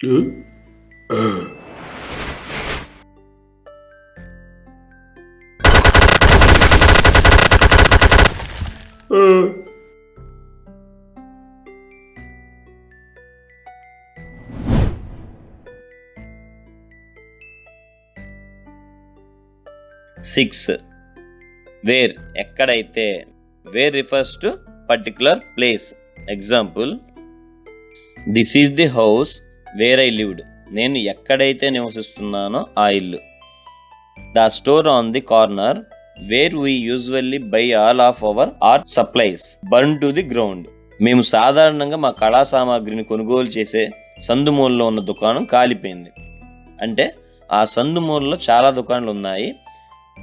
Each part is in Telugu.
సిక్స్, వేర్ ఎక్కడైతే. Where refers to particular place. Example, this is the house where I lived. నేను ఎక్కడైతే నివసిస్తున్నానో ఆ ఇల్లు. The store on the corner where we usually buy all of our art supplies burn to the ground. మేము సాధారణంగా మా కళా సామాగ్రిని కొనుగోలు చేసే సందుమూలలో ఉన్న దుకాణం కాలిపోయింది. అంటే ఆ సందుమూలలో చాలా దుకాణాలు ఉన్నాయి,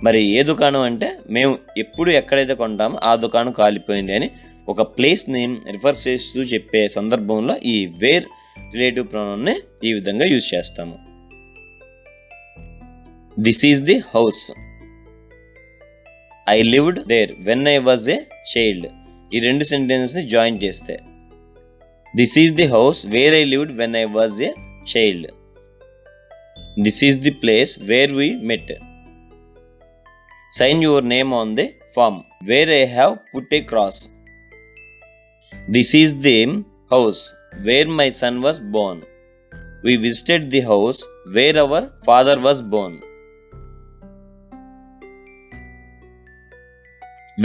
మరి ఏ దుకాణం అంటే మేము ఎప్పుడు ఎక్కడైతే కొంటామో ఆ దుకాణం కాలిపోయింది అని ఒక ప్లేస్ని రిఫర్ చేస్తూ చెప్పే సందర్భంలో ఈ వేర్ రిలేటివ్ ప్రొనౌన్ని ఈ విధంగా యూజ్ చేస్తాము. This is the house, I lived there when I was a child. ఈ రెండు సెంటెన్స్ని జాయిన్ చేస్తే this is the house where I lived when I was a child. This is the place where we met. Sign your name on the form where I have put a cross. This is the house where my son was born. We visited the house where our father was born.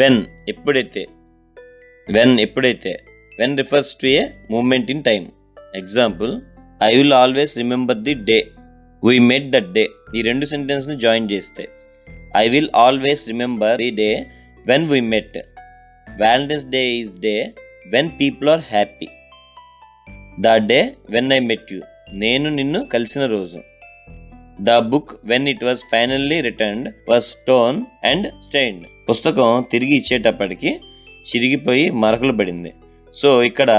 When ఎప్పుడైతే. When refers to a moment in time. Example, I will always remember the day we met that day. ఈ రెండు సెంటెన్స్ ని జాయిన్ చేస్తే I will always remember the day when we met. Valentine's Day is day when people are happy. The day when I met you. నేను నిన్ను కలిసిన రోజు. The book when it was finally returned was torn and stained. పుస్తకం తిరిగి ఇచ్చేటప్పటికి చిరిగిపోయి మరకలు పడింది. సో ఇక్కడ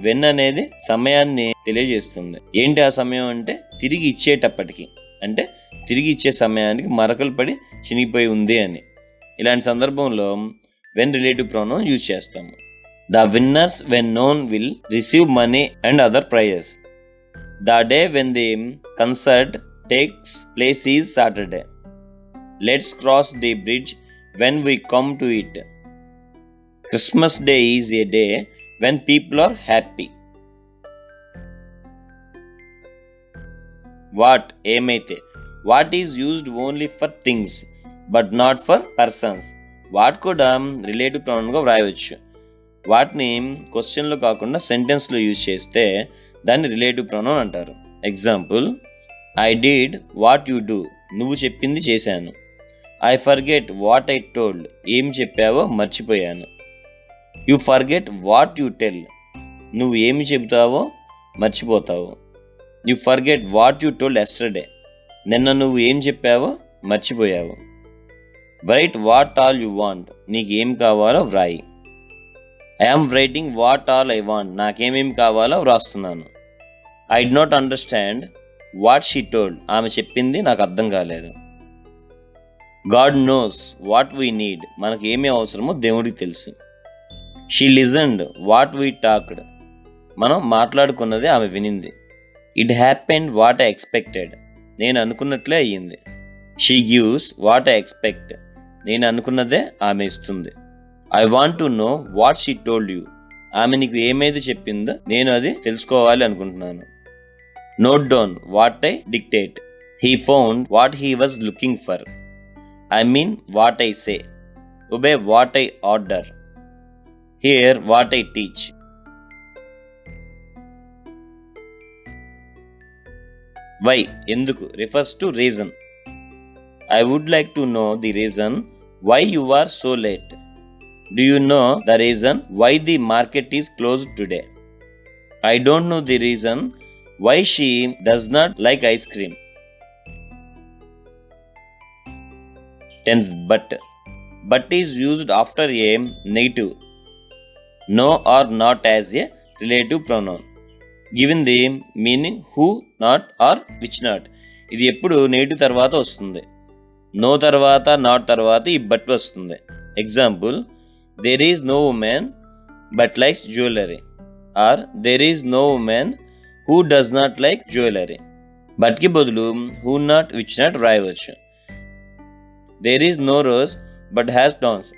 when అనేది సమయాన్ని తెలియజేస్తుంది. ఏంటి ఆ సమయం అంటే తిరిగి ఇచ్చేటప్పటికి, అంటే తిరిగి ఇచ్చే సమయానికి మరకలు పడి చినిగిపోయి ఉంది అని. ఇలాంటి సందర్భంలో వెన్ రిలేటివ్ ప్రొనౌన్ యూజ్ చేస్తాము. The winners when known will receive money and other prizes. The day when the concert takes place is Saturday. Let's cross the bridge when we come to it. Christmas day is a day when people are happy. What ఏమైతే. What is used only for things but not for persons. What కూడా రిలేటివ్ ప్రొనౌన్గా వ్రాయవచ్చు. వాటిని క్వశ్చన్లో కాకుండా సెంటెన్స్లో యూజ్ చేస్తే దాన్ని రిలేటివ్ ప్రొనౌన్ అంటారు. Example, I did what you do. నువ్వు చెప్పింది చేశాను. I forget what I told. ఏం చెప్పావో మర్చిపోయాను. You forget what you tell. నువ్వు ఏమి చెబుతావో మర్చిపోతావు. You forget what you told yesterday. నిన్న నువ్వు ఏం చెప్పావో మర్చిపోయావు. Write what all you want. నీకు ఏం కావాలో వ్రాయి. I am writing what all I want. నాకేమేమి కావాలో వ్రాస్తున్నాను. I did not understand what she told. ఆమె చెప్పింది నాకు అర్థం కాలేదు. God knows what we need. మనకు ఏమి అవసరమో దేవుడికి తెలుసు. She listened what we talked. మనం మాట్లాడుకున్నదే ఆమె వినింది. It happened what I expected. నేను అనుకున్నట్లే అయ్యింది. She gives what I expect. నేను అనుకున్నదే ఆమె ఇస్తుంది. I want to know what she told you. ఆమె నీకు ఏమైతే చెప్పిందో నేను అది తెలుసుకోవాలి అనుకుంటున్నాను. Note down what I dictate. He found what he was looking for. I mean what I say. Obey what I order. Hear what I teach. Why ఎందుకు refers to reason. I would like to know the reason why you are so late. Do you know the reason why the market is closed today. I don't know the reason why she does not like ice cream. 10th, but is used after a negative, no or not as a relative pronoun. Given the meaning who, not or which not. ఇది ఎప్పుడు నెగిటివ్ తర్వాత వస్తుంది. నో తర్వాత నాట్ తర్వాత ఈ బట్ వస్తుంది. Example, there is no women but likes jewellery. Or there is no women who does not like jewellery. బట్కి బదులు హూ నాట్ విచ్ నాట్ వ్రాయవచ్చు. There is no rose but has thorns.